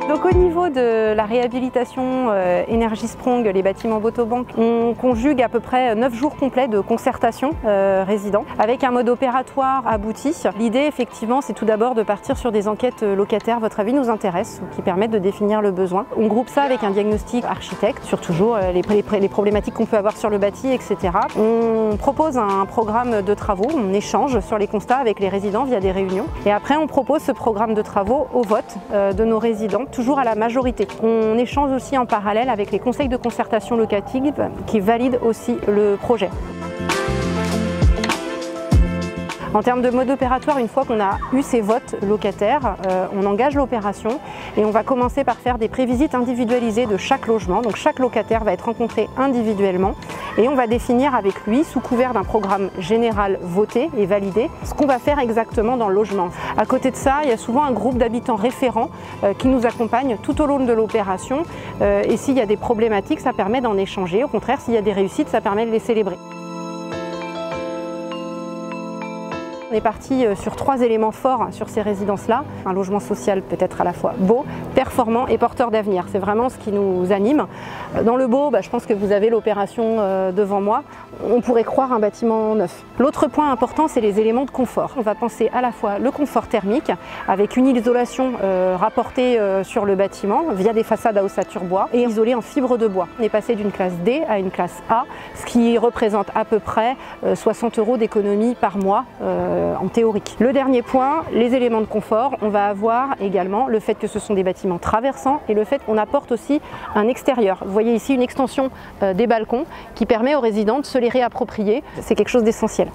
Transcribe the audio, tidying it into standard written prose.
Donc au niveau de la réhabilitation Energy-Sprong, les bâtiments Votobank, on conjugue à peu près 9 jours complets de concertation résidents avec un mode opératoire abouti. L'idée effectivement c'est tout d'abord de partir sur des enquêtes locataires, votre avis nous intéresse, qui permettent de définir le besoin. On groupe ça avec un diagnostic architecte sur toujours les problématiques qu'on peut avoir sur le bâti, etc. On propose un programme de travaux, on échange sur les constats avec les résidents via des réunions et après on propose ce programme de travaux au vote de nos résidents, toujours à la majorité. On échange aussi en parallèle avec les conseils de concertation locative qui valident aussi le projet. En termes de mode opératoire, une fois qu'on a eu ces votes locataires, on engage l'opération et on va commencer par faire des prévisites individualisées de chaque logement. Donc chaque locataire va être rencontré individuellement et on va définir avec lui, sous couvert d'un programme général voté et validé, ce qu'on va faire exactement dans le logement. À côté de ça, il y a souvent un groupe d'habitants référents qui nous accompagnent tout au long de l'opération et s'il y a des problématiques, ça permet d'en échanger. Au contraire, s'il y a des réussites, ça permet de les célébrer. On est parti sur 3 éléments forts sur ces résidences-là. Un logement social peut-être à la fois beau, performant et porteur d'avenir. C'est vraiment ce qui nous anime. Dans le beau, je pense que vous avez l'opération devant moi. On pourrait croire un bâtiment neuf. L'autre point important, c'est les éléments de confort. On va penser à la fois le confort thermique, avec une isolation rapportée sur le bâtiment via des façades à ossature bois et isolée en fibre de bois. On est passé d'une classe D à une classe A, ce qui représente à peu près 60 € d'économie par mois en théorique. Le dernier point, les éléments de confort, on va avoir également le fait que ce sont des bâtiments traversants et le fait qu'on apporte aussi un extérieur. Vous voyez ici une extension des balcons qui permet aux résidents de se les réapproprier. C'est quelque chose d'essentiel.